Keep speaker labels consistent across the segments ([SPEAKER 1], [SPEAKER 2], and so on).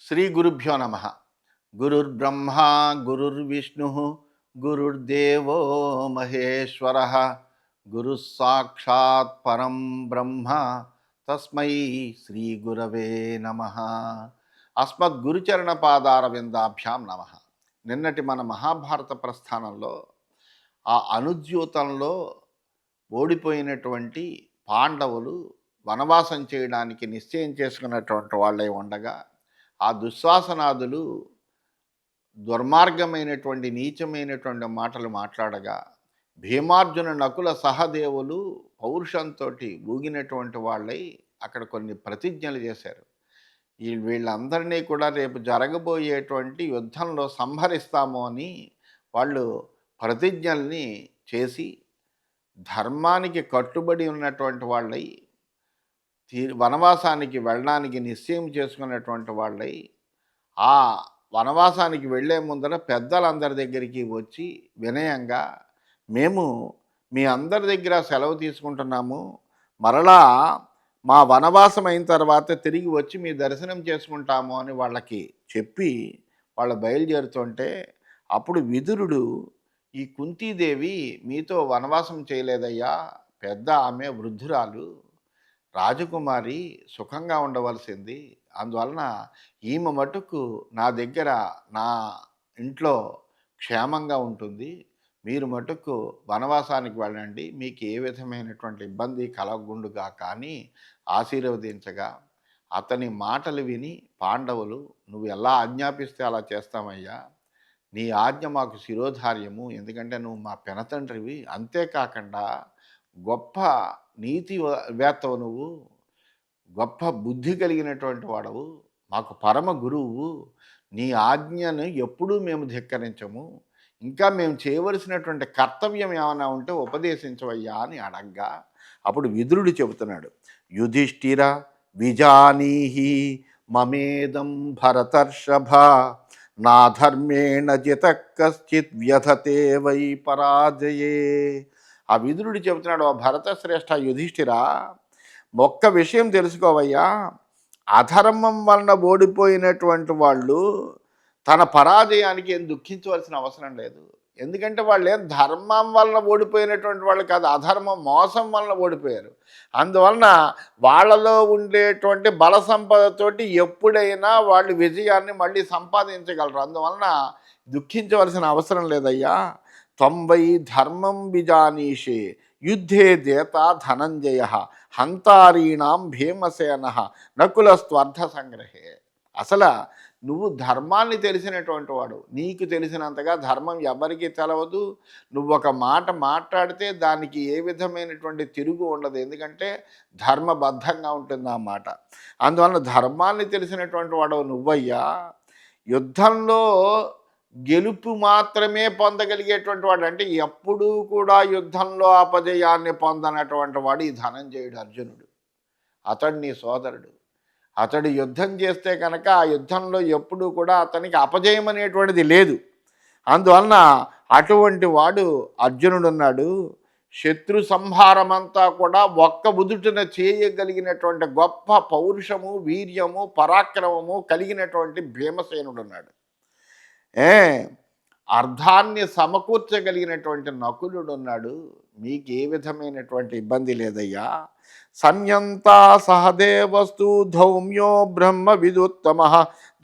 [SPEAKER 1] శ్రీ గురుభ్యో నమ. గురుర్బ్రహ్మ గురుర్విష్ణు గురుర్దేవో మహేశ్వర గురు సాక్షాత్ పరం బ్రహ్మ తస్మై శ్రీ గురవే నమ. అస్మద్గురుచరణ పాదార విందాభ్యాం నమ. నిన్నటి మన మహాభారత ప్రస్థానంలో ఆ అనుద్యూతంలో ఓడిపోయినటువంటి పాండవులు వనవాసం చేయడానికి నిశ్చయం చేసుకున్నటువంటి వాళ్ళే ఉండగా ఆ దుశ్శాసనాదులు దుర్మార్గమైనటువంటి నీచమైనటువంటి మాటలు మాట్లాడగా భీమార్జున నకుల సహదేవులు పౌరుషంతో ఊగినటువంటి వాళ్ళై అక్కడ కొన్ని ప్రతిజ్ఞలు చేశారు. వీళ్ళందరినీ కూడా రేపు జరగబోయేటువంటి యుద్ధంలో సంహరిస్తాము అని వాళ్ళు ప్రతిజ్ఞల్ని చేసి ధర్మానికి కట్టుబడి ఉన్నటువంటి వాళ్ళై వనవాసానికి వెళ్ళడానికి నిశ్చయం చేసుకున్నటువంటి వాళ్ళై ఆ వనవాసానికి వెళ్ళే ముందర పెద్దలందరి దగ్గరికి వచ్చి వినయంగా మేము మీ అందరి దగ్గర సెలవు తీసుకుంటున్నాము, మరలా మా వనవాసం అయిన తర్వాత తిరిగి వచ్చి మీ దర్శనం చేసుకుంటాము అని వాళ్ళకి చెప్పి వాళ్ళు బయలుదేరుతుంటే అప్పుడు విదురుడు, ఈ కుంతీదేవి మీతో వనవాసం చేయలేదయ్యా, పెద్ద ఆమె వృద్ధురాలు, రాజకుమారి సుఖంగా ఉండవలసింది, అందువలన ఈమె మటుకు నా దగ్గర నా ఇంట్లో క్షేమంగా ఉంటుంది, మీరు మటుకు వనవాసానికి వెళ్ళండి, మీకు ఏ విధమైనటువంటి ఇబ్బంది కలగకుండా కానీ ఆశీర్వదించగా అతని మాటలు విని పాండవులు, నువ్వు ఎలా ఆజ్ఞాపిస్తే అలా చేస్తామయ్యా, నీ ఆజ్ఞ మాకు శిరోధార్యము, ఎందుకంటే నువ్వు మా పెనతండ్రివి, అంతేకాకుండా గొప్ప నీతివేత్తవు, నువ్వు గొప్ప బుద్ధి కలిగినటువంటి వాడవు, మాకు పరమ గురువు, నీ ఆజ్ఞను ఎప్పుడూ మేము ధిక్కరించము, ఇంకా మేము చేయవలసినటువంటి కర్తవ్యం ఏమైనా ఉంటే ఉపదేశించవయ్యా అని అడగ్గా అప్పుడు విదురుడు చెబుతున్నాడు, యుధిష్ఠిర విజానీహి మమేదం భరతర్షభ నా ధర్మేణ జిత కశ్చిత్ వ్యధతే వై పరాజయే. ఆ విదురుడు చెబుతున్నాడు, ఆ భరత శ్రేష్ఠ యుధిష్ఠిరా, ఒక్క విషయం తెలుసుకోవయ్యా, అధర్మం వలన ఓడిపోయినటువంటి వాళ్ళు తన పరాజయానికి ఏం దుఃఖించవలసిన అవసరం లేదు, ఎందుకంటే వాళ్ళు ఏం ధర్మం వలన ఓడిపోయినటువంటి వాళ్ళు కాదు, అధర్మం మోసం వలన ఓడిపోయారు. అందువలన వాళ్ళలో ఉండేటువంటి బల సంపదతోటి ఎప్పుడైనా వాళ్ళు విజయాన్ని మళ్ళీ సంపాదించగలరు, అందువలన దుఃఖించవలసిన అవసరం లేదయ్యా. 90 ధర్మం విజానీషే యుద్ధే దేత ధనంజయ హంతారీణాం భీమసేన నకులస్త్వర్థ సంగ్రహే. అసలు నువ్వు ధర్మాన్ని తెలిసినటువంటి వాడు, నీకు తెలిసినంతగా ధర్మం ఎవరికీ తెలవదు, నువ్వు ఒక మాట మాట్లాడితే దానికి ఏ విధమైనటువంటి తిరుగు ఉండదు, ఎందుకంటే ధర్మబద్ధంగా ఉంటుంది ఆ మాట. అందువలన ధర్మాన్ని తెలిసినటువంటి వాడు నువ్వయ్యా, యుద్ధంలో గెలుపు మాత్రమే పొందగలిగేటువంటి వాడు, అంటే ఎప్పుడూ కూడా యుద్ధంలో అపజయాన్ని పొందనటువంటి వాడు ఈ ధనంజయుడు అర్జునుడు. అతడు నీ సోదరుడు, అతడు యుద్ధం చేస్తే కనుక ఆ యుద్ధంలో ఎప్పుడూ కూడా అతనికి అపజయం అనేటువంటిది లేదు. అందువలన అటువంటి వాడు అర్జునుడు ఉన్నాడు. శత్రు సంహారమంతా కూడా ఒక్క ఉదుటిన చేయగలిగినటువంటి గొప్ప పౌరుషము, వీర్యము, పరాక్రమము కలిగినటువంటి భీమసేనుడు ఉన్నాడు. అర్థాన్ని సమకూర్చగలిగినటువంటి నకులుడు ఉన్నాడు. మీకు ఏ విధమైనటువంటి ఇబ్బంది లేదయ్యా. సంయంతా సహదేవస్తు ధౌమ్యో బ్రహ్మ విదుత్తమ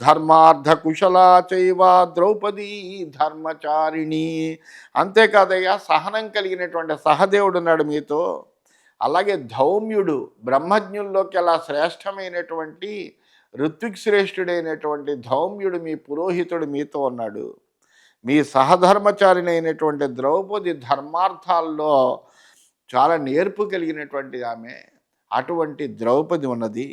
[SPEAKER 1] ధర్మార్థ కుశలా చైవ ద్రౌపదీ ధర్మచారిణి. అంతేకాదయ్యా, సహనం కలిగినటువంటి సహదేవుడు ఉన్నాడు మీతో, అలాగే ధౌమ్యుడు బ్రహ్మజ్ఞుల్లోకి అలా శ్రేష్టమైనటువంటి ఋత్విక్ శ్రేష్ఠుడైనటువంటి ధౌమ్యుడు మీ పురోహితుడు మీతో ఉన్నాడు. మీ సహధర్మచారిణి అయినటువంటి ద్రౌపది ధర్మార్థాల్లో చాలా నేర్పు కలిగినటువంటి ఆమె, అటువంటి ద్రౌపది ఉన్నది.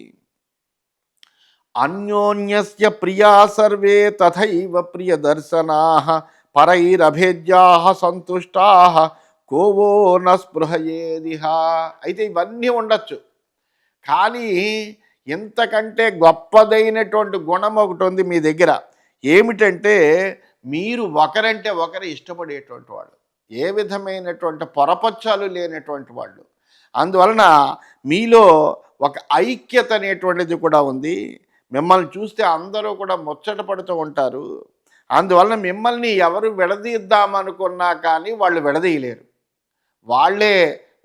[SPEAKER 1] అన్యోన్యస్య ప్రియా సర్వే తథైవ ప్రియ దర్శనా పరైరభేద్యా సంతుష్టా కోవో న స్పృహయేదిహ. అయితే ఇవన్నీ ఉండొచ్చు, కానీ ఇంతకంటే గొప్పదైనటువంటి గుణం ఒకటి ఉంది మీ దగ్గర. ఏమిటంటే మీరు ఒకరంటే ఒకరు ఇష్టపడేటువంటి వాళ్ళు, ఏ విధమైనటువంటి పొరపచ్చాలు లేనటువంటి వాళ్ళు. అందువలన మీలో ఒక ఐక్యత అనేటువంటిది కూడా ఉంది. మిమ్మల్ని చూస్తే అందరూ కూడా ముచ్చట పడుతూ ఉంటారు. అందువలన మిమ్మల్ని ఎవరు విడదీద్దామనుకున్నా కానీ వాళ్ళు విడదీయలేరు. వాళ్ళే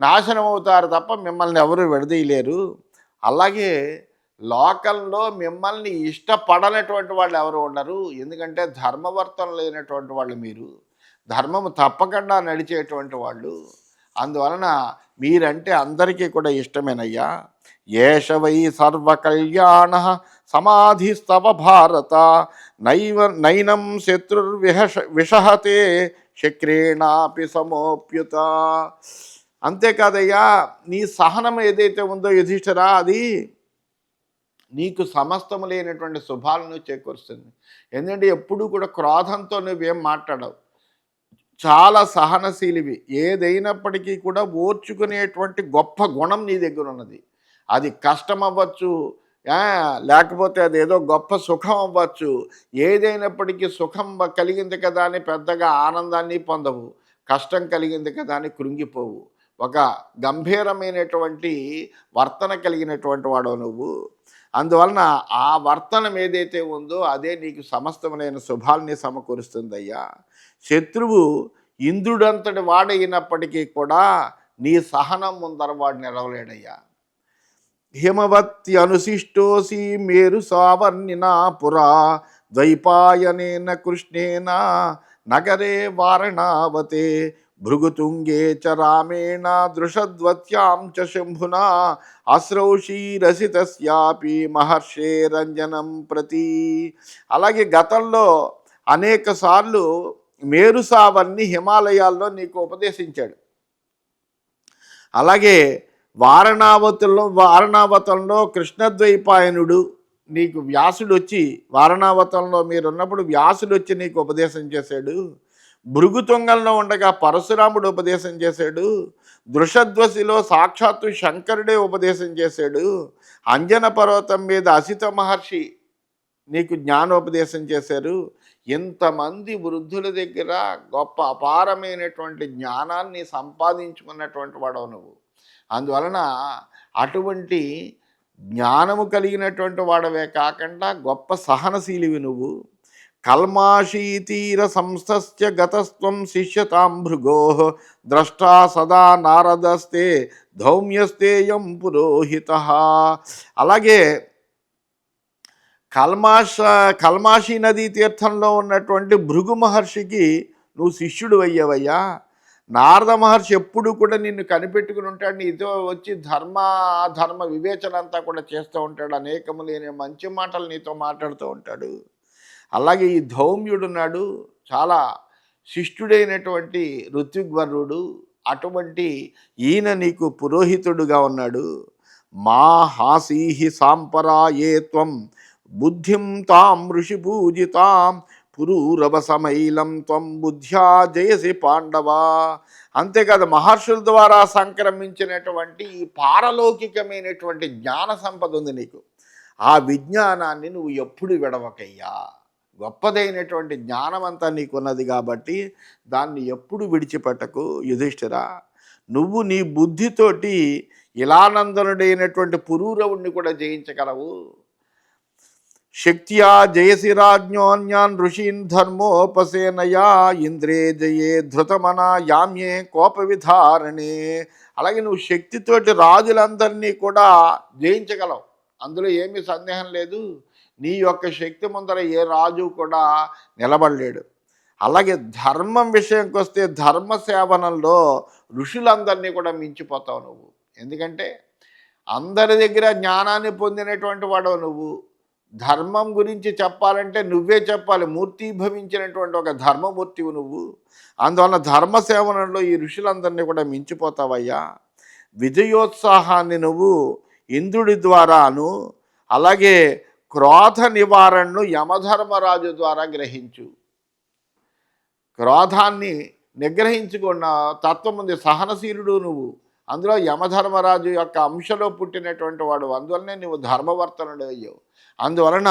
[SPEAKER 1] నాశనం అవుతారు తప్ప మిమ్మల్ని ఎవరు విడదీయలేరు. అలాగే లోకంలో మిమ్మల్ని ఇష్టపడనటువంటి వాళ్ళు ఎవరు ఉండరు. ఎందుకంటే ధర్మవర్తన లేనటువంటి వాళ్ళు మీరు. ధర్మము తప్పకుండా నడిచేటువంటి వాళ్ళు. అందువలన మీరంటే అందరికీ కూడా ఇష్టమేనయ్యా. ఏష వై సర్వకళ్యాణ సమాధిస్తవ భారత నైనం విషహతే శక్రేణాపి సమోప్యుత. అంతేకాదయ్యా, నీ సహనం ఏదైతే ఉందో యుధిష్ఠిరా, అది నీకు సమస్తము లేనటువంటి శుభాలను చేకూరుస్తుంది. ఎందుకంటే ఎప్పుడూ కూడా క్రోధంతో నువ్వేం మాట్లాడవు. చాలా సహనశీలివి. ఏదైనప్పటికీ కూడా ఓర్చుకునేటువంటి గొప్ప గుణం నీ దగ్గర ఉన్నది. అది కష్టం అవ్వచ్చు, లేకపోతే అదేదో గొప్ప సుఖం అవ్వచ్చు. ఏదైనప్పటికీ సుఖం కలిగింది కదా అని పెద్దగా ఆనందాన్ని పొందవు. కష్టం కలిగింది కదా అని కృంగిపోవు. ఒక గంభీరమైనటువంటి వర్తన కలిగినటువంటి వాడవు నువ్వు. అందువలన ఆ వర్తనం ఏదైతే ఉందో అదే నీకు సమస్తమైన శుభాల్ని సమకూరుస్తుందయ్యా. శత్రువు ఇంద్రుడంతటి వాడైనప్పటికీ కూడా నీ సహనం ముందర వాడు నిలవలేడయ్యా. హిమవతి అనుశిష్టోసి మేరు సావర్ణినా పురా ద్వైపాయనేన కృష్ణేన నగరే వారణావతే భృగుతుంగే చ రామేణ దృషద్వత్యాం చ శంభునా అశ్రౌషీరసితస్యాపి మహర్షే రంజనం ప్రతి. అలాగే గతంలో అనేక సార్లు మేరుసావన్ని హిమాలయాల్లో నీకు ఉపదేశించాడు. అలాగే వారణావతంలో కృష్ణద్వైపాయనుడు నీకు వ్యాసుడు వచ్చి, వారణావతంలో మీరున్నప్పుడు వ్యాసుడు వచ్చి నీకు ఉపదేశం చేశాడు. భృగుతుంగంలో ఉండగా పరశురాముడు ఉపదేశం చేశాడు. దృషధ్వసిలో సాక్షాత్తు శంకరుడే ఉపదేశం చేశాడు. అంజన పర్వతం మీద అసిత మహర్షి నీకు జ్ఞానోపదేశం చేశారు. ఇంతమంది వృద్ధుల దగ్గర గొప్ప అపారమైనటువంటి జ్ఞానాన్ని సంపాదించుకున్నటువంటి వాడవు నువ్వు. అందువలన అటువంటి జ్ఞానము కలిగినటువంటి వాడవే కాకుండా గొప్ప సహనశీలివి నువ్వు. కల్మాషీతీర సంస్థస్య గతస్త్వం శిష్యతాం భృగో ద్రష్టా సదా నారదస్తే ధౌమ్యస్తేయం పురోహిత. అలాగే కల్మాషి నదీ తీర్థంలో ఉన్నటువంటి భృగు మహర్షికి నువ్వు శిష్యుడు అయ్యావయ్యా. నారద మహర్షి ఎప్పుడు కూడా నిన్ను కనిపెట్టుకుని ఉంటాడు. నీతో వచ్చి ధర్మ వివేచన అంతా కూడా చేస్తూ ఉంటాడు. అనేకము లేని మంచి మాటలు నీతో మాట్లాడుతూ ఉంటాడు. అలాగే ఈ ధౌమ్యుడున్నాడు, చాలా శిష్టుడైనటువంటి ఋత్విగ్వర్రుడు. అటువంటి ఈయన నీకు పురోహితుడుగా ఉన్నాడు. మా హాసీహి సాంపరాయే త్వం బుద్ధిం తాం ఋషి పూజితాం పురూరవసమైలం త్వం బుద్ధ్యా జయసి పాండవా. అంతేకాదు, మహర్షుల ద్వారా సంక్రమించినటువంటి ఈ పారలౌకికమైనటువంటి జ్ఞాన సంపద ఉంది నీకు. ఆ విజ్ఞానాన్ని నువ్వు ఎప్పుడు విడవకయ్యా. గొప్పదైనటువంటి జ్ఞానం అంతా నీకున్నది కాబట్టి దాన్ని ఎప్పుడు విడిచిపెట్టకు యుధిష్ఠిరా. నువ్వు నీ బుద్ధితోటి ఇలానందనుడైనటువంటి పురూరవుణ్ణి కూడా జయించగలవు. శక్త్యా జయసి రాజ్ఞోన్యాన్ ఋషీన్ ధర్మోపసేనయా ఇంద్రే జయే ధృతమనా యామ్యే కోప విధారణే. అలాగే నువ్వు శక్తితోటి రాజులందరినీ కూడా జయించగలవు, అందులో ఏమీ సందేహం లేదు. నీ యొక్క శక్తి ముందర ఏ రాజు కూడా నిలబడలేడు. అలాగే ధర్మం విషయంకి వస్తే ధర్మ సేవనంలో ఋషులందరినీ కూడా మించిపోతావు నువ్వు. ఎందుకంటే అందరి దగ్గర జ్ఞానాన్ని పొందినటువంటి వాడవు నువ్వు. ధర్మం గురించి చెప్పాలంటే నువ్వే చెప్పాలి. మూర్తిభవించినటువంటి ఒక ధర్మమూర్తివు నువ్వు. అందువలన ధర్మ సేవనంలో ఈ ఋషులందరినీ కూడా మించిపోతావయ్యా. విజయోత్సాహాన్ని నువ్వు ఇంద్రుడి ద్వారాను, అలాగే క్రోధ నివారణను యమధర్మరాజు ద్వారా గ్రహించు. క్రోధాన్ని నిగ్రహించుకున్న తత్వం ఉంది. సహనశీలుడు నువ్వు. అందులో యమధర్మరాజు యొక్క అంశలో పుట్టినటువంటి వాడు. అందువలనే నువ్వు ధర్మవర్తనుడు అయ్యావు. అందువలన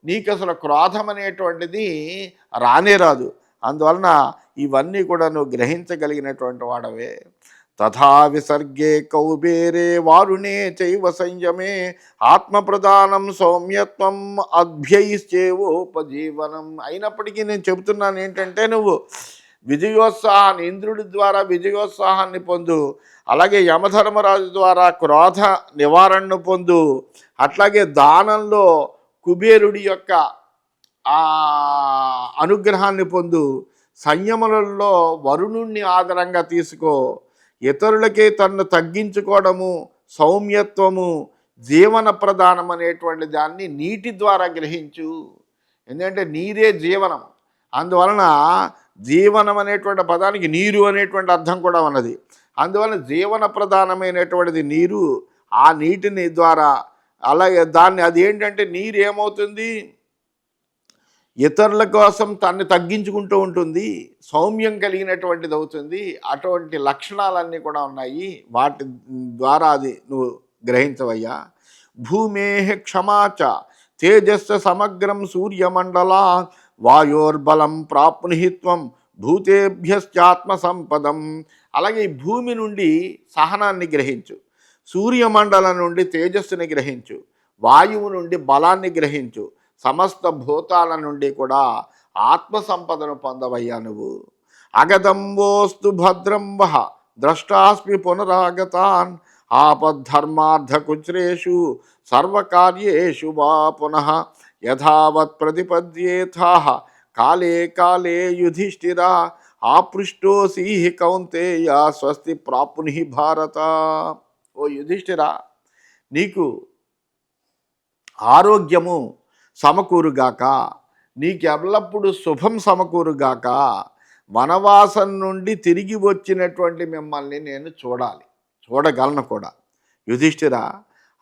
[SPEAKER 1] నీకు అసలు క్రోధం అనేటువంటిది రానే రాదు. అందువలన ఇవన్నీ కూడా నువ్వు గ్రహించగలిగినటువంటి వాడవే. తథా విసర్గే కౌబేరే వారుణే చైవ సంయమే ఆత్మప్రధానం సౌమ్యత్వం అభ్యయిశ్చేవోపజీవనం. అయినప్పటికీ నేను చెబుతున్నాను ఏంటంటే, నువ్వు విజయోత్సాహాన్ని, ఇంద్రుడి ద్వారా విజయోత్సాహాన్ని పొందు, అలాగే యమధర్మరాజు ద్వారా క్రోధ నివారణను పొందు, అట్లాగే దానంలో కుబేరుడి యొక్క ఆ అనుగ్రహాన్ని పొందు, సంయమనంలో వరుణుణ్ణి ఆదరంగా తీసుకో, ఇతరులకే తన్ను తగ్గించుకోవడము, సౌమ్యత్వము, జీవన ప్రధానం అనేటువంటి దాన్ని నీటి ద్వారా గ్రహించు. ఎందుకంటే నీరే జీవనం. అందువలన జీవనం అనేటువంటి పదానికి నీరు అనేటువంటి అర్థం కూడా ఉన్నది. అందువలన జీవన ప్రధానమైనటువంటిది నీరు. ఆ నీటిని ద్వారా అలాగే దాన్ని అదేంటంటే నీరు ఏమవుతుంది, ఇతరుల కోసం తన్ని తగ్గించుకుంటూ ఉంటుంది, సౌమ్యం కలిగినటువంటిది అవుతుంది. అటువంటి లక్షణాలన్నీ కూడా ఉన్నాయి. వాటి ద్వారా అది నువ్వు గ్రహించవయ్యా. భూమే క్షమాచ తేజస్సు సమగ్రం సూర్యమండలా వాయోర్బలం ప్రాప్నుహిత్వం భూతేభ్యశ్చాత్మ సంపదం. అలాగే ఈ భూమి నుండి సహనాన్ని గ్రహించు, సూర్యమండలం నుండి తేజస్సుని గ్రహించు, వాయువు నుండి బలాన్ని గ్రహించు, సమస్త భూతాల నుండి కూడా ఆత్మ సంపదను పొందవయ్యా నువ్వు. అగదంబోస్తు భద్రం వహ ద్రష్టాస్మి పునరాగతాన్ ఆపద్ధర్మార్థకుచ్రేషు సర్వకార్యేషు వా పునః యథావత్ ప్రతిపద్యేథాః కాలే కాలే యుధిష్ఠిరా ఆపృష్టోసి కౌంతేయ స్వస్తి ప్రాప్నుహి భారత. ఓ యుధిష్ఠిరా, నీకు ఆరోగ్యము సమకూరుగాక, నీకు ఎల్లప్పుడూ శుభం సమకూరుగాక. వనవాసం నుండి తిరిగి వచ్చినటువంటి మిమ్మల్ని నేను చూడగలను కూడా. యుధిష్ఠిరా,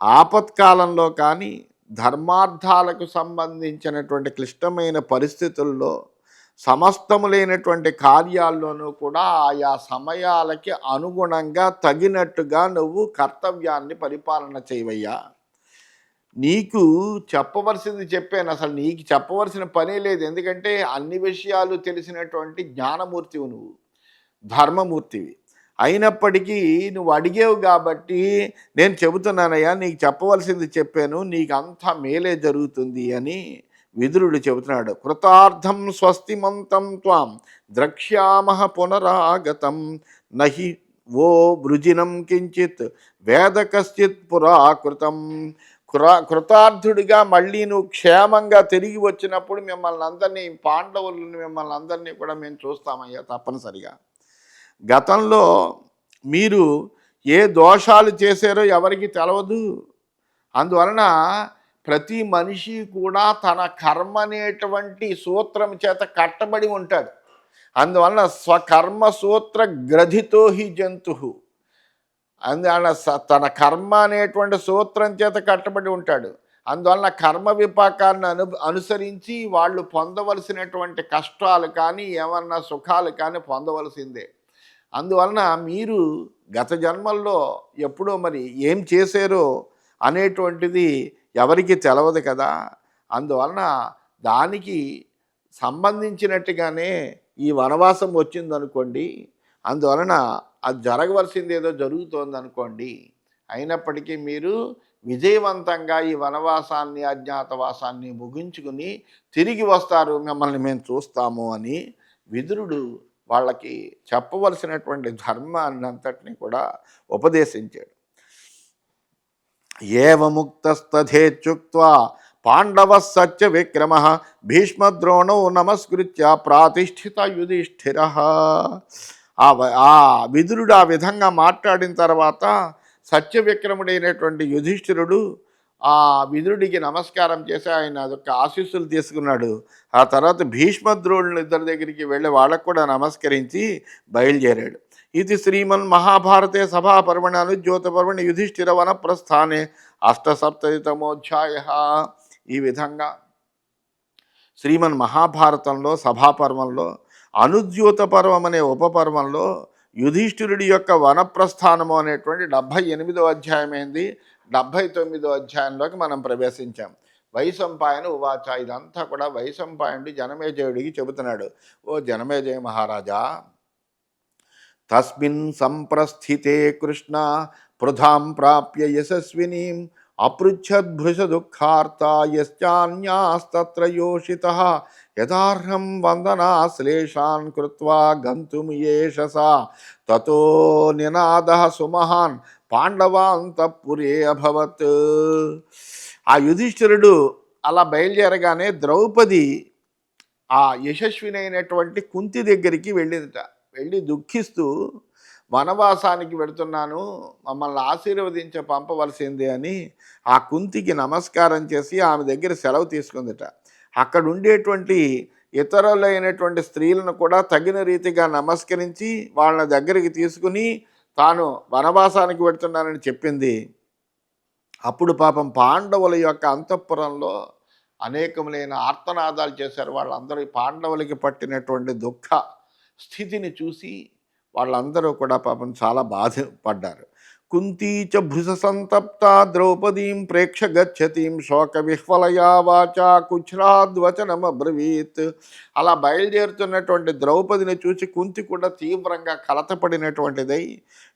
[SPEAKER 1] ఆపత్కాలంలో కానీ ధర్మార్థాలకు సంబంధించినటువంటి క్లిష్టమైన పరిస్థితుల్లో సమస్తములైనటువంటి కార్యాల్లోనూ కూడా ఆయా సమయాలకి అనుగుణంగా తగినట్టుగా నువ్వు కర్తవ్యాన్ని పరిపాలన చేయవయ్యా. నీకు చెప్పవలసింది చెప్పాను. అసలు నీకు చెప్పవలసిన పనే లేదు. ఎందుకంటే అన్ని విషయాలు తెలిసినటువంటి జ్ఞానమూర్తివి నువ్వు, ధర్మమూర్తివి. అయినప్పటికీ నువ్వు అడిగేవు కాబట్టి నేను చెబుతున్నానయ్యా, నీకు చెప్పవలసింది చెప్పాను, నీకు అంతా మేలే జరుగుతుంది అని విదురుడు చెబుతున్నాడు. కృతార్థం స్వస్తిమంతం త్వాం ద్రక్ష్యామః పునరాగతం నహి ఓ వృజినం కించిత్ వేద కశ్చిత్ పురాకృతం. కృతార్థుడిగా మళ్ళీ నువ్వు క్షేమంగా తిరిగి వచ్చినప్పుడు మిమ్మల్ని అందరినీ, పాండవులను మిమ్మల్ని అందరినీ కూడా మేము చూస్తామయ్యా తప్పనిసరిగా. గతంలో మీరు ఏ దోషాలు చేశారో ఎవరికి తెలవదు. అందువలన ప్రతి మనిషి కూడా తన కర్మ అనేటువంటి సూత్రం చేత కట్టబడి ఉంటాడు. అందువలన స్వకర్మ సూత్ర గ్రధితో హి జంతు. అందువలన తన కర్మ అనేటువంటి సూత్రం చేత కట్టబడి ఉంటాడు. అందువలన కర్మ విపాకాన్ని అనుసరించి వాళ్ళు పొందవలసినటువంటి కష్టాలు కానీ ఏమన్నా సుఖాలు కానీ పొందవలసిందే. అందువలన మీరు గత జన్మల్లో ఎప్పుడో మరి ఏం చేశారో అనేటువంటిది ఎవరికి తెలవదు కదా. అందువలన దానికి సంబంధించినట్టుగానే ఈ వనవాసం వచ్చిందనుకోండి, అందువలన అది జరగవలసింది ఏదో జరుగుతోందనుకోండి, అయినప్పటికీ మీరు విజయవంతంగా ఈ వనవాసాన్ని, అజ్ఞాతవాసాన్ని ముగించుకుని తిరిగి వస్తారు, మిమ్మల్ని మేము చూస్తాము అని విదురుడు వాళ్ళకి చెప్పవలసినటువంటి ధర్మాన్నంతటినీ కూడా ఉపదేశించాడు. ఏవముక్తస్తథేత్యుక్త్వా పాండవ సత్య విక్రమ భీష్మద్రోణౌ నమస్కృత్య ప్రాతిష్ఠిత యుధిష్ఠిర. ఆ విదురుడు ఆ విధంగా మాట్లాడిన తర్వాత సత్య విక్రముడైనటువంటి యుధిష్ఠిరుడు ఆ విదురుడికి నమస్కారం చేసి ఆయన అదొక ఆశీస్సులు తీసుకున్నాడు. ఆ తర్వాత భీష్మద్రోణులు ఇద్దరి దగ్గరికి వెళ్ళి వాళ్ళకు కూడా నమస్కరించి బయలుదేరాడు. ఇది శ్రీమన్ మహాభారతే సభాపర్వణి అనుజ్యోతపర్వణి యుధిష్ఠిర వన ప్రస్థానే అష్టసప్తతితమోధ్యాయ. ఈ విధంగా శ్రీమన్ మహాభారతంలో సభాపర్వంలో అనుజ్యోత పర్వం అనే ఉపపర్వంలో యుధిష్ఠిరుడి యొక్క వనప్రస్థానము అనేటువంటి 78వ అధ్యాయమైంది. 79వ అధ్యాయంలోకి మనం ప్రవేశించాం. వైశంపాయన ఉవాచ. ఇదంతా కూడా వైశంపాయనుడు జనమేజయుడికి చెబుతున్నాడు. ఓ జనమేజయ మహారాజా, తస్మిన్ సంప్రస్థితే కృష్ణ పృథాం ప్రాప్య యశస్వినీం అపృచ్ఛద్భృశ దుఃఖార్త యశ్చాన్యాస్తత్ర యోషితః యథార్హం వందనాశ్లేషాన్ కృత్వా గంతుమియేషసా తతో నినాదః సుమహాన్ పాండవాంతఃపురే అభవత్. ఆ యుధిష్ఠిరుడు అలా బయలుదేరగానే ద్రౌపది ఆ యశస్వినైనటువంటి కుంతి దగ్గరికి వెళ్ళిందట. వెళ్ళి దుఃఖిస్తూ వనవాసానికి వెళుతున్నాను, మమ్మల్ని ఆశీర్వదించి పంపవలసిందే అని ఆ కుంతికి నమస్కారం చేసి ఆమె దగ్గర సెలవు తీసుకుందట. అక్కడ ఉండేటువంటి ఇతరులైనటువంటి స్త్రీలను కూడా తగిన రీతిగా నమస్కరించి వాళ్ళ దగ్గరికి తీసుకుని తాను వనవాసానికి వెళుతున్నానని చెప్పింది. అప్పుడు పాపం పాండవుల యొక్క అంతఃపురంలో అనేకములైన ఆర్తనాదాలు చేశారు. వాళ్ళందరూ పాండవులకి పట్టినటువంటి దుఃఖ స్థితిని చూసి వాళ్ళందరూ కూడా పాపం చాలా బాధపడ్డారు. కుంతీచ భృశ సంతప్త ద్రౌపదీం ప్రేక్ష గచ్చతీం శోక విహ్వలయా వాచా కుచ్ఛ్రాద్వచనమబ్రవీత్. అలా బయలుదేరుతున్నటువంటి ద్రౌపదిని చూసి కుంతి కూడా తీవ్రంగా కలతపడినటువంటిదై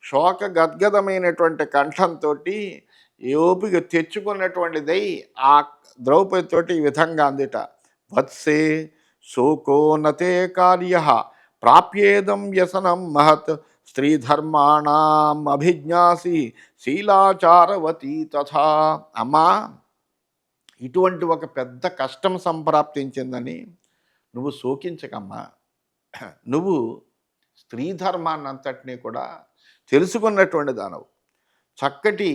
[SPEAKER 1] శోక గద్గదమైనటువంటి కంఠంతో ఓపిక తెచ్చుకున్నటువంటిదై ఆ ద్రౌపదితోటి ఈ విధంగా అందిట. వత్సే శోకో నతే కార్య ప్రాప్యేదం వ్యసనం మహత్ స్త్రీధర్మాణం అభిజ్ఞాసి శీలాచారవతి తథా. అమ్మా, ఇటువంటి ఒక పెద్ద కష్టం సంప్రాప్తించిందని నువ్వు శోకించకమ్మా. నువ్వు స్త్రీ ధర్మాన్నంతటినీ కూడా తెలుసుకున్నటువంటి దానవు, చక్కటి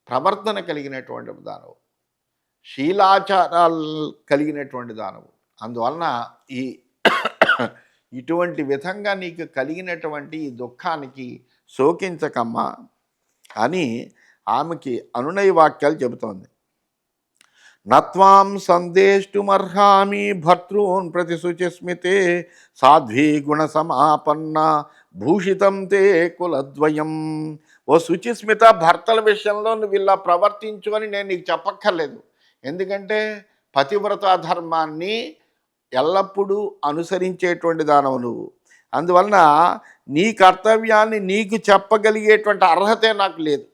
[SPEAKER 1] ప్రవర్తన కలిగినటువంటి దానవు, శీలాచారాలు కలిగినటువంటి దానవు. అందువలన ఇటువంటి విధంగా నీకు కలిగినటువంటి ఈ దుఃఖానికి శోకించకమ్మా అని ఆమెకి అనునయ వాక్యాలు చెబుతోంది. నత్వాం సందేష్టుమర్హామి భర్తృన్ ప్రతి శుచిస్మితే సాధ్వీ గుణ సమాపన్న భూషితం తే కులద్వయం. ఓ శుచిస్మిత, భర్తల విషయంలో నువ్వు ఇలా ప్రవర్తించు అని నేను నీకు చెప్పక్కర్లేదు. ఎందుకంటే పతివ్రతా ధర్మాన్ని ఎల్లప్పుడూ అనుసరించేటువంటి దానవు నువ్వు. అందువలన నీ కర్తవ్యాన్ని నీకు చెప్పగలిగేటువంటి అర్హతే నాకు లేదు.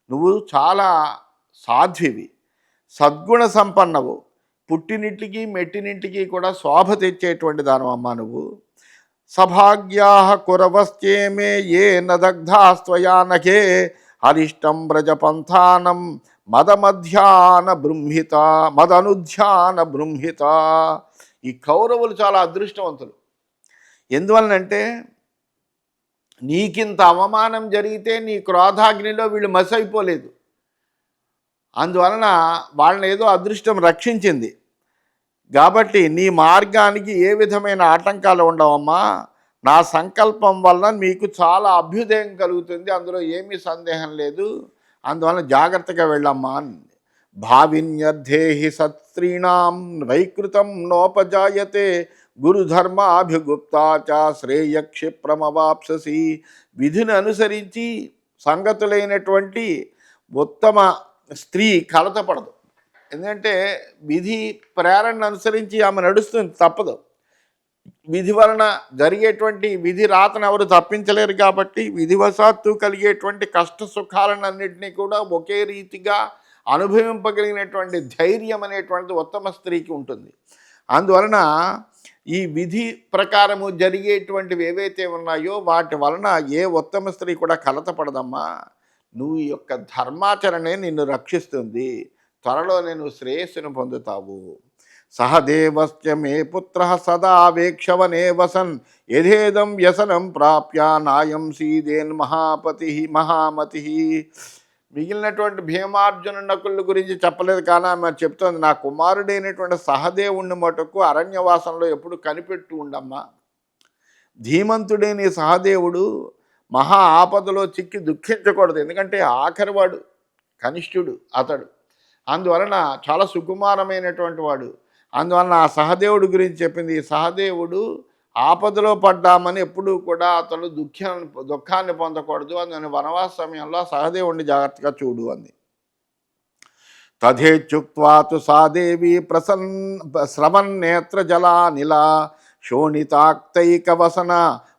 [SPEAKER 1] నువ్వు చాలా సాధ్వివి, సద్గుణ సంపన్నవు, పుట్టినింటికి మెట్టినింటికి కూడా శోభ తెచ్చేటువంటి దానవమ్మా నువ్వు. సభాగ్యా కురవశ్చేమే ఏ నదగ్ధాస్త్వయా నఖే అరిష్టం వ్రజపంథానం మదనుధ్యాన బృంహిత. ఈ కౌరవులు చాలా అదృష్టవంతులు. ఎందువలనంటే నీకింత అవమానం జరిగితే నీ క్రోధాగ్నిలో వీళ్ళు మసైపోలేదు. అందువలన వాళ్ళని ఏదో అదృష్టం రక్షించింది. కాబట్టి నీ మార్గానికి ఏ విధమైన ఆటంకాలు ఉండవమ్మా. నా సంకల్పం వల్ల మీకు చాలా అభ్యుదయం కలుగుతుంది, అందులో ఏమీ సందేహం లేదు. అందువలన జాగ్రత్తగా వెళ్ళమ్మా. భావిన్యర్థేహి సత్స్త్రీణాం వైకృతం నోపజాయతే గురుధర్మాభిగుప్తా చ శ్రేయక్షిప్రమవాప్ససి. విధిని అనుసరించి సంగతులైనటువంటి ఉత్తమ స్త్రీ కలతపడదు. ఎందుకంటే విధి ప్రేరణను అనుసరించి ఆమె నడుస్తుంది, తప్పదు. విధి వలన జరిగేటువంటి విధి రాతను ఎవరు తప్పించలేరు. కాబట్టి విధివశాత్తు కలిగేటువంటి కష్ట సుఖాలన్నింటినీ కూడా ఒకే రీతిగా అనుభవింపగలిగినటువంటి ధైర్యం అనేటువంటిది ఉత్తమ స్త్రీకి ఉంటుంది. అందువలన ఈ విధి ప్రకారము జరిగేటువంటివి ఏవైతే ఉన్నాయో వాటి వలన ఏ ఉత్తమ స్త్రీ కూడా కలతపడదమ్మా. నువ్వు ఈ యొక్క ధర్మాచరణే నిన్ను రక్షిస్తుంది. త్వరలో నేను శ్రేయస్సును పొందుతావు. సహదేవస్య మే పుత్ర సదా వేక్షవనే వసన్ యథేదం వ్యసనం ప్రాప్య నాయం సీదేన్ మహామతి. మిగిలినటువంటి భీమార్జున నకుల గురించి చెప్పలేదు, కానీ ఆమె చెప్తోంది, నా కుమారుడైనటువంటి సహదేవుణ్ణి మటుకు అరణ్యవాసంలో ఎప్పుడు కనిపెట్టు ఉండమ్మా. ధీమంతుడైన సహదేవుడు మహా ఆపదలో చిక్కి దుఃఖించకూడదు. ఎందుకంటే ఆఖరివాడు, కనిష్ఠుడు అతడు. అందువలన చాలా సుకుమారమైనటువంటి వాడు. అందువలన ఆ సహదేవుడి గురించి చెప్పింది. సహదేవుడు ఆపదలో పడ్డామని ఎప్పుడూ కూడా అతడు దుఃఖాన్ని పొందకూడదు. అందుకని వనవాస సమయంలో సహదేవుడిని జాగ్రత్తగా చూడు అంది. తథేచ్యుక్త్వా తు సాదేవి శ్రవన్నేత్ర జలానిలా శోణితాక్తైకవసన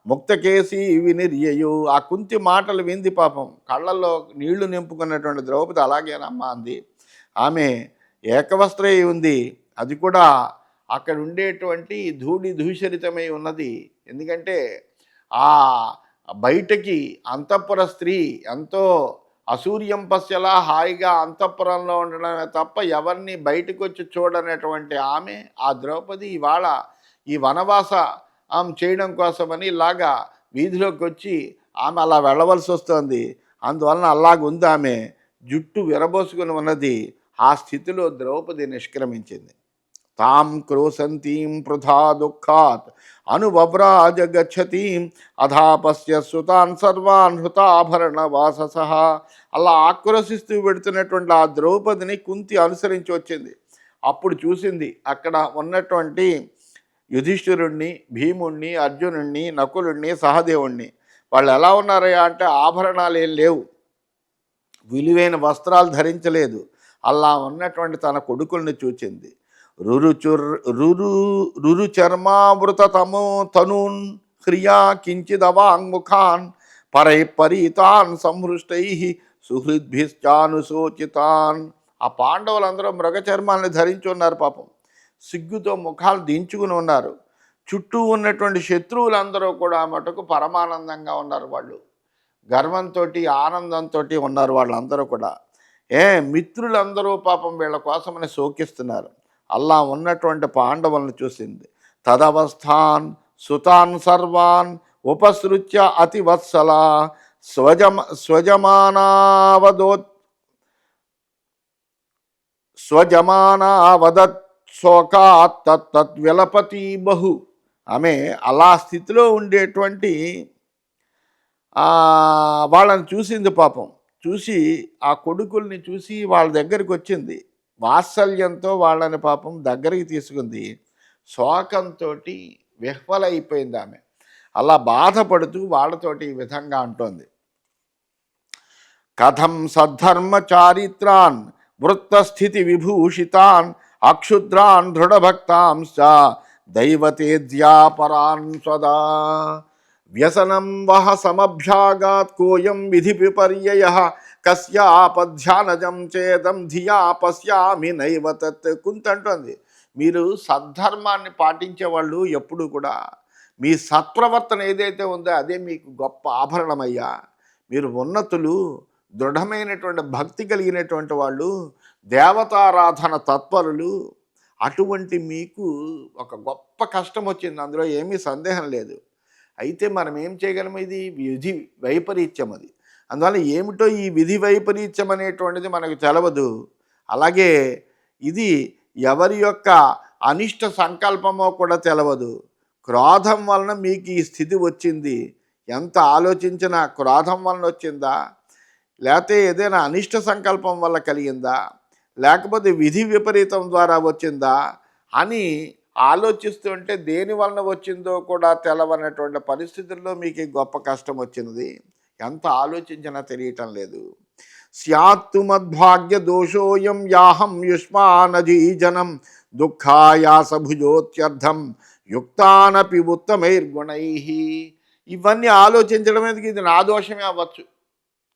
[SPEAKER 1] ముక్తకేసి వినిర్యయు. ఆ కుంతి మాటలు వింది పాపం. కళ్ళల్లో నీళ్లు నింపుకున్నటువంటి ద్రౌపది అలాగేనమ్మా అంది. ఆమె ఏకవస్త్రై ఉంది. అది కూడా అక్కడ ఉండేటువంటి ధూళి ధూషరితమై ఉన్నది. ఎందుకంటే ఆ బయటకి అంతఃపుర స్త్రీ ఎంతో అసూర్యం పశ్యలా హాయిగా అంతఃపురంలో ఉండడమే తప్ప ఎవరిని బయటకు వచ్చి చూడనటువంటి ఆమె, ఆ ద్రౌపది ఇవాళ ఈ వనవాస చేయడం కోసమని ఇలాగా వీధిలోకి వచ్చి ఆమె అలా వెళ్ళవలసి వస్తుంది. అందువలన అలాగుంది ఆమె. జుట్టు విరబోసుకుని ఉన్నది. ఆ స్థితిలో ద్రౌపది నిష్క్రమించింది. తాం క్రోశంతీం పృథా దుఃఖాత్ అనువ్రాజ గచ్చతీం అధాపస్య సుతాన్ సర్వాన్ హృతాభరణ వాసస. అలా ఆక్రోశిస్తూ పెడుతున్నటువంటి ఆ ద్రౌపదిని కుంతి అనుసరించి వచ్చింది. అప్పుడు చూసింది అక్కడ ఉన్నటువంటి యుధిష్ఠిరుణ్ణి, భీముణ్ణి, అర్జునుణ్ణి, నకులుణ్ణి, సహదేవుణ్ణి. వాళ్ళు ఎలా ఉన్నారయ్యా అంటే ఆభరణాలు ఏం లేవు, విలువైన వస్త్రాలు ధరించలేదు. అలా ఉన్నటువంటి తన కొడుకుల్ని చూచింది. రురు చర్మావృత తనూన్ హ్రియా కించిదవాంగ్ముఖాన్ పరీతాన్ సంహృష్టై సుహృద్భిశ్చానుశోచితాన్. ఆ పాండవులందరూ మృగ చర్మాన్ని ధరించి ఉన్నారు పాపం. సిగ్గుతో ముఖాలు దించుకుని ఉన్నారు. చుట్టూ ఉన్నటువంటి శత్రువులందరూ కూడా మటుకు పరమానందంగా ఉన్నారు. వాళ్ళు గర్వంతో ఆనందంతో ఉన్నారు వాళ్ళందరూ కూడా. మిత్రులందరూ పాపం వీళ్ళ కోసమని శోకిస్తున్నారు. అలా ఉన్నటువంటి పాండవులను చూసింది. తదవస్థాన్ సుతాన్ సర్వాన్ ఉపసృత్య అతివత్సల స్వజమానావదత్ శోకాత్ తత్ విలపతి బహు. ఆమె అలా స్థితిలో ఉండేటువంటి వాళ్ళని చూసింది పాపం. చూసి ఆ కొడుకుల్ని చూసి వాళ్ళ దగ్గరికి వచ్చింది. వాత్సల్యంతో వాళ్ళని పాపం దగ్గరికి తీసుకుంది. శోకంతో విహ్వలైపోయింది ఆమె. అలా బాధపడుతూ వాళ్ళతోటి ఈ విధంగా అంటోంది. కథం సద్ధర్మ చారిత్రాన్ వృత్తస్థితి విభూషితాన్ అక్షుద్రాన్ దృఢభక్తాంశ్చ దైవతేజ్యాపరాన్ స్వదా వ్యసనం వహ సమభ్యాగాత్ కోయం విధి విపర్యయః కస్యాపధ్యానజం చేదం ధియా పశ్యామి నైవ తత్. కుంతి అంటోంది, మీరు సద్ధర్మాన్ని పాటించే వాళ్ళు ఎప్పుడు కూడా మీ సత్ప్రవర్తన ఏదైతే ఉందో అదే మీకు గొప్ప ఆభరణమయ్యా. మీరు ఉన్నతులు, దృఢమైనటువంటి భక్తి కలిగినటువంటి వాళ్ళు, దేవతారాధన తత్పరులు. అటువంటి మీకు ఒక గొప్ప కష్టం వచ్చింది, అందులో ఏమీ సందేహం లేదు. అయితే మనం ఏం చేయగలము? ఇది విధి వైపరీత్యం. అది అందువల్ల ఏమిటో ఈ విధి వైపరీత్యం అనేటువంటిది మనకు తెలవదు. అలాగే ఇది ఎవరి యొక్క అనిష్ట సంకల్పమో కూడా తెలవదు. క్రోధం వలన మీకు ఈ స్థితి వచ్చింది. ఎంత ఆలోచించినా క్రోధం వలన వచ్చిందా, లేకపోతే ఏదైనా అనిష్ట సంకల్పం వల్ల కలిగిందా, లేకపోతే విధి విపరీతం ద్వారా వచ్చిందా అని ఆలోచిస్తుంటే దేని వలన వచ్చిందో కూడా తెలవనటువంటి పరిస్థితుల్లో మీకు గొప్ప కష్టం వచ్చినది. ఎంత ఆలోచించినా తెలియటం లేదు. స్యాత్తు మద్భాగ్య దోషోయం యాహం యుష్మానజీజనం దుఃఖాయాసభుజోత్యర్థం యుక్తానపి ఉత్తమైర్గుణై. ఇవన్నీ ఆలోచించడం ఎందుకు? ఇది నా దోషమే అవ్వచ్చు.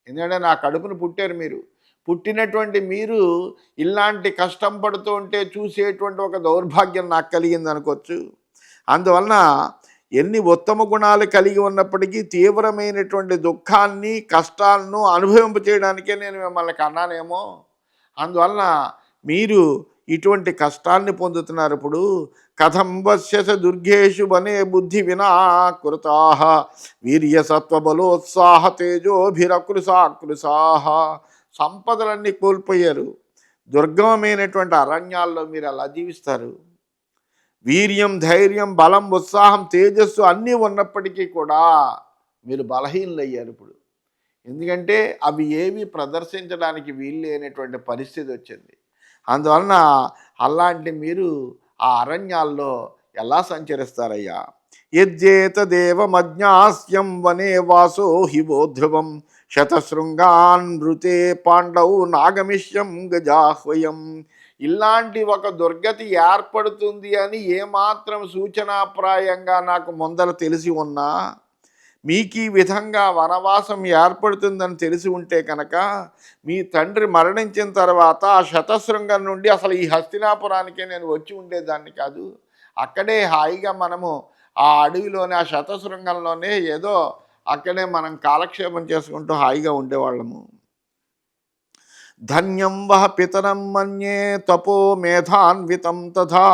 [SPEAKER 1] ఎందుకంటే నా కడుపును పుట్టారు మీరు. పుట్టినటువంటి మీరు ఇలాంటి కష్టం పడుతూ ఉంటే చూసేటువంటి ఒక దౌర్భాగ్యం నాకు కలిగింది అనుకోవచ్చు. అందువలన ఎన్ని ఉత్తమ గుణాలు కలిగి ఉన్నప్పటికీ తీవ్రమైనటువంటి దుఃఖాన్ని, కష్టాలను అనుభవింప చేయడానికే నేను మిమ్మల్ని కన్నానేమో. అందువలన మీరు ఇటువంటి కష్టాన్ని పొందుతున్నారు. ఇప్పుడు కథం వశ్యస దుర్గేషు వనే బుద్ధి వినాకృతాః వీర్య సత్వబలోత్సాహ తేజోభిరకృసాకృసాః. సంపదలన్నీ కోల్పోయారు. దుర్గమమైనటువంటి అరణ్యాల్లో మీరు ఎలా జీవిస్తారు? వీర్యం, ధైర్యం, బలం, ఉత్సాహం, తేజస్సు అన్నీ ఉన్నప్పటికీ కూడా మీరు బలహీనులయ్యారు ఇప్పుడు. ఎందుకంటే అవి ఏవి ప్రదర్శించడానికి వీలు లేనటువంటి పరిస్థితి వచ్చింది. అందువలన అలాంటి మీరు ఆ అరణ్యాల్లో ఎలా సంచరిస్తారయ్యా? యజ్జేతదేవమజ్ఞాస్యం వనే వాసో హివో ధ్రువం శతశృంగాన్ నృతే పాండవు నాగమిష్యం గజాహ్వయం. ఇలాంటి ఒక దుర్గతి ఏర్పడుతుంది అని ఏమాత్రం సూచనాప్రాయంగా నాకు ముందర తెలిసి ఉన్నా మీకు ఈ విధంగా వనవాసం ఏర్పడుతుందని తెలిసి ఉంటే కనుక మీ తండ్రి మరణించిన తర్వాత ఆ శతశృంగం నుండి అసలు ఈ హస్తినాపురానికే నేను వచ్చి ఉండేదాన్ని కాదు. అక్కడే హాయిగా మనము ఆ అడవిలోనే ఆ శతశృంగంలోనే ఏదో అక్కడే మనం కాలక్షేపం చేసుకుంటూ హాయిగా ఉండేవాళ్ళము. ధన్యం వహ పితరం మన్యే తపో మేధాన్వితం తథా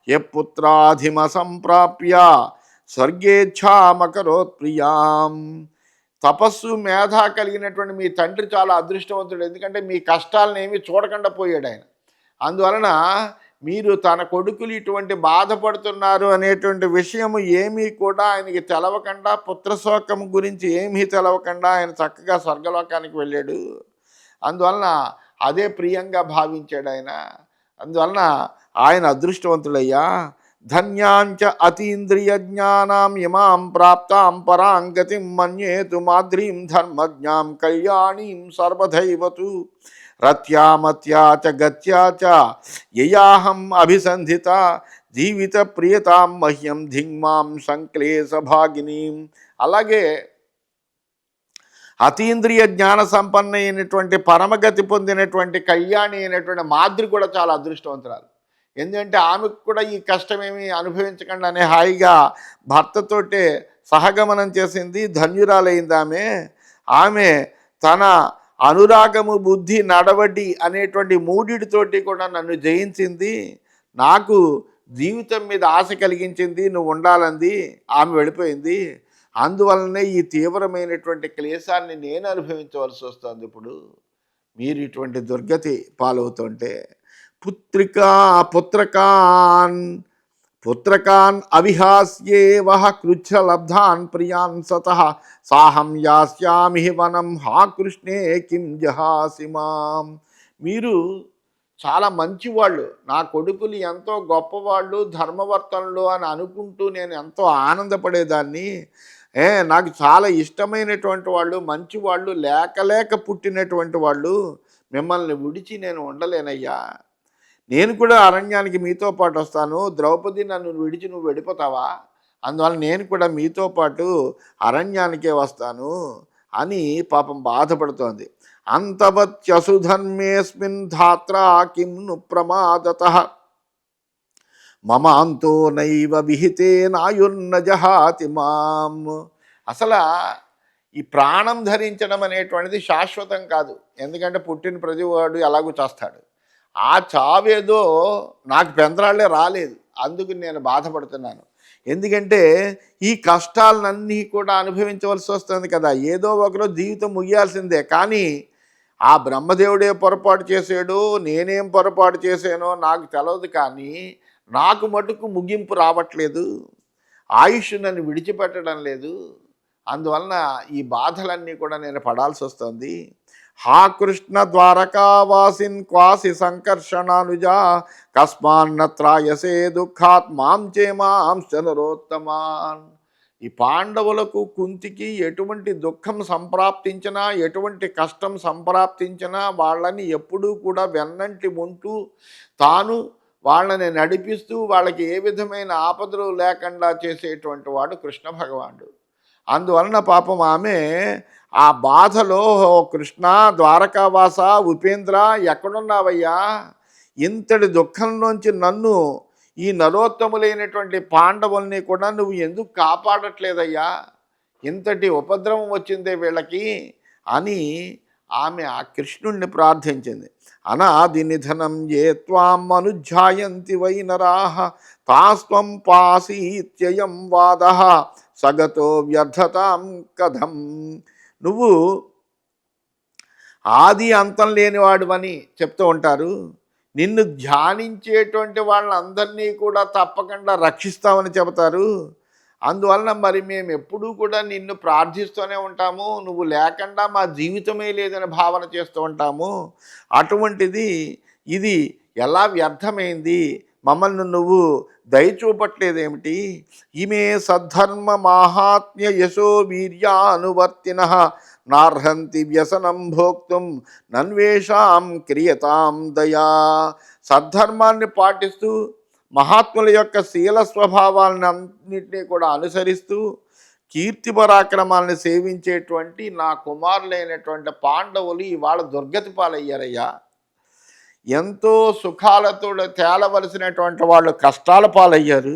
[SPEAKER 1] యపుత్రాధిమ సంప్రాప్య స్వర్గేచ్ఛామకరోత్ ప్రియాం. తపస్సు మేధ కలిగినటువంటి మీ తండ్రి చాలా అదృష్టవంతుడు. ఎందుకంటే మీ కష్టాలను ఏమీ చూడకుండా పోయాడు ఆయన. అందువలన మీరు తన కొడుకులు ఇటువంటి బాధపడుతున్నారు అనేటువంటి విషయము ఏమీ కూడా ఆయనకి తెలవకుండా, పుత్రశోకం గురించి ఏమీ తెలవకుండా ఆయన చక్కగా స్వర్గలోకానికి వెళ్ళాడు. అందువలన అదే ప్రియంగా భావించాడు ఆయన. అందువలన ఆయన అదృష్టవంతుడయ్యా. ధన్యాంచ అతీంద్రియ జ్ఞానాం ఇమాం ప్రాప్తాం పరాంగతిం మన్యేతు మాద్రీం ధర్మజ్ఞాం కళ్యాణీం సర్వధైవతు రత్యామత్యా చ గత్యా చ యయాహం అభిసంధిత జీవిత ప్రియతాం మహ్యం ధింగ్మాం సంక్లేశ భాగినీం. అలాగే అతీంద్రియ జ్ఞాన సంపన్న అయినటువంటి పరమగతి పొందినటువంటి కళ్యాణి అయినటువంటి మాద్రి కూడా చాలా అదృష్టవంతురాలు. ఎందుకంటే ఆమెకు కూడా ఈ కష్టమేమి అనుభవించకుండానే హాయిగా భర్తతోటే సహగమనం చేసింది, ధన్యురాలైంది ఆమె. ఆమె తన అనురాగము, బుద్ధి, నడవడి అనేటువంటి మూడిటితోటి కూడా నన్ను జయించింది, నాకు జీవితం మీద ఆశ కలిగించింది, నువ్వు ఉండాలంది. ఆమె వెళ్ళిపోయింది. అందువలనే ఈ తీవ్రమైనటువంటి క్లేశాన్ని నేను అనుభవించవలసి వస్తుంది. ఇప్పుడు మీరు ఇటువంటి దుర్గతి పాలవుతుంటే పుత్రకాన్ అవిహాస్యేవహ కృచ్ఛలబ్ధాన్ ప్రియాన్ సతః సాహం యాస్యామి వనం హా కృష్ణే కిం జహాసి మాం. మీరు చాలా మంచివాళ్ళు, నా కొడుకులు ఎంతో గొప్పవాళ్ళు, ధర్మవర్తనులు అని అనుకుంటూ నేను ఎంతో ఆనందపడేదాన్ని. నాకు చాలా ఇష్టమైనటువంటి వాళ్ళు, మంచివాళ్ళు, లేక పుట్టినటువంటి వాళ్ళు, మిమ్మల్ని విడిచి నేను ఉండలేనయ్యా. నేను కూడా అరణ్యానికి మీతో పాటు వస్తాను. ద్రౌపది నన్ను విడిచి నువ్వు వెళ్ళిపోతావా? అందువల్ల నేను కూడా మీతో పాటు అరణ్యానికే వస్తాను అని పాపం బాధపడుతోంది. అంతవత్యసుధర్మేస్మిన్ ధాత్రా కిం ను ప్రమాదతః మమాంతో నైవ విహితే నాయుర్న జహాతి మాం. అసలు ఈ ప్రాణం ధరించడం అనేటువంటిది శాశ్వతం కాదు. ఎందుకంటే పుట్టిన ప్రతివాడు ఎలాగూ చేస్తాడు. ఆ చావేదో నాకు పెందరాళ్ళే రాలేదు, అందుకు నేను బాధపడుతున్నాను. ఎందుకంటే ఈ కష్టాలన్నీ కూడా అనుభవించవలసి వస్తుంది కదా. ఏదో ఒకరోజు జీవితం ముగియాల్సిందే. కానీ ఆ బ్రహ్మదేవుడే పొరపాటు చేసాడో నేనేం పొరపాటు చేశానో నాకు తెలియదు. కానీ నాకు మటుకు ముగింపు రావట్లేదు, ఆయుష్ నన్ను విడిచిపెట్టడం లేదు. అందువలన ఈ బాధలన్నీ కూడా నేను పడాల్సి వస్తుంది. హా కృష్ణ ద్వారకావాసిన్ క్వాసి సంకర్షణానుజా కస్మాన్నత్రాయసే దుఃఖాత్ మాం చేమాంశ్చ నరోత్తమాన్. ఈ పాండవులకు, కుంతికి ఎటువంటి దుఃఖం సంప్రాప్తించినా, ఎటువంటి కష్టం సంప్రాప్తించినా వాళ్ళని ఎప్పుడూ కూడా వెన్నంటి ఉంటూ తాను వాళ్ళని నడిపిస్తూ వాళ్ళకి ఏ విధమైన ఆపదలు లేకుండా చేసేటువంటి వాడు కృష్ణ భగవానుడు. అందువలన పాపం ఆమె ఆ బాధలో, కృష్ణ ద్వారకావాస ఉపేంద్ర ఎక్కడున్నావయ్యా, ఇంతటి దుఃఖంలోంచి నన్ను, ఈ నరోత్తములైనటువంటి పాండవుల్ని కూడా నువ్వు ఎందుకు కాపాడట్లేదయ్యా, ఇంతటి ఉపద్రవం వచ్చిందే వీళ్ళకి అని ఆమె ఆ కృష్ణుణ్ణి ప్రార్థించింది. అనాది నిధనం ఏ త్వాం అనుధ్యాయంతి వై నరాః తాస్త్వం పాసీత్యయం వాదః సగతో వ్యర్థతాం కథం. నువ్వు ఆది అంతం లేనివాడువని చెప్తూ ఉంటారు. నిన్ను ధ్యానించేటువంటి వాళ్ళందరినీ కూడా తప్పకుండా రక్షిస్తామని చెబుతారు. అందువలన మరి మేము ఎప్పుడూ కూడా నిన్ను ప్రార్థిస్తూనే ఉంటాము, నువ్వు లేకుండా మా జీవితమే లేదని భావన చేస్తూ ఉంటాము. అటువంటిది ఇది ఎలా వ్యర్థమైంది, మమ్మల్ని నువ్వు దయచూపట్లేదేమిటి? ఇమే సద్ధర్మ మాహాత్మ్య యశో వీర్యానువర్తిన నార్హంతి వ్యసనం భోక్తుం నన్వేషాం క్రియతాం దయా. సద్ధర్మాన్ని పాటిస్తూ మహాత్ముల యొక్క శీల స్వభావాలను అన్నింటినీ కూడా అనుసరిస్తూ కీర్తి పరాక్రమాలను సేవించేటువంటి నా కుమారులైనటువంటి పాండవులు ఇవాళ దుర్గతి పాలయ్యారయ్యా. ఎంతో సుఖాలతో తేలవలసినటువంటి వాళ్ళు కష్టాల పాలయ్యారు.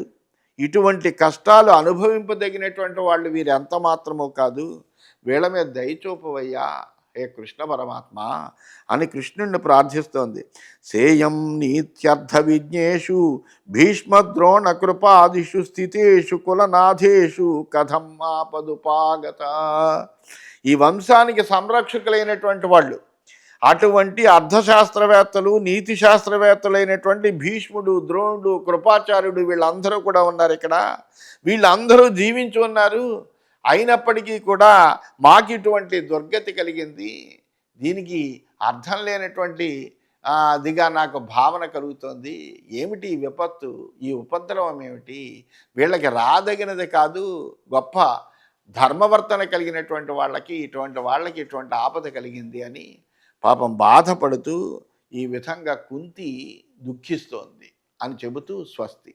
[SPEAKER 1] ఇటువంటి కష్టాలు అనుభవింపదగినటువంటి వాళ్ళు వీరు ఎంత మాత్రమో కాదు. వీళ్ళ మీద దయచూపవయ్యా హే కృష్ణ పరమాత్మ అని కృష్ణుణ్ణి ప్రార్థిస్తోంది. సేయం నీత్యర్థ విజ్ఞేషు భీష్మద్రోణ కృపాదిషు స్థితేషు కులనాథేషు కథం ఆపదుపాగత. ఈ వంశానికి సంరక్షకులైనటువంటి వాళ్ళు, అటువంటి అర్థశాస్త్రవేత్తలు, నీతి శాస్త్రవేత్తలైనటువంటి భీష్ముడు, ద్రోణుడు, కృపాచార్యుడు వీళ్ళందరూ కూడా ఉన్నారు ఇక్కడ. వీళ్ళందరూ జీవించి ఉన్నారు. అయినప్పటికీ కూడా మాకు ఇటువంటి దుర్గతి కలిగింది. దీనికి అర్థం లేనటువంటి దిగా నాకు భావన కలుగుతోంది. ఏమిటి ఈ విపత్తు, ఈ ఉపద్రవం ఏమిటి? వీళ్ళకి రాదగినది కాదు, గొప్ప ధర్మవర్తన కలిగినటువంటి వాళ్ళకి ఇటువంటి ఆపద కలిగింది అని పాపం బాధపడుతూ ఈ విధంగా కుంతి దుఃఖిస్తోంది అని చెబుతూ స్వస్తి.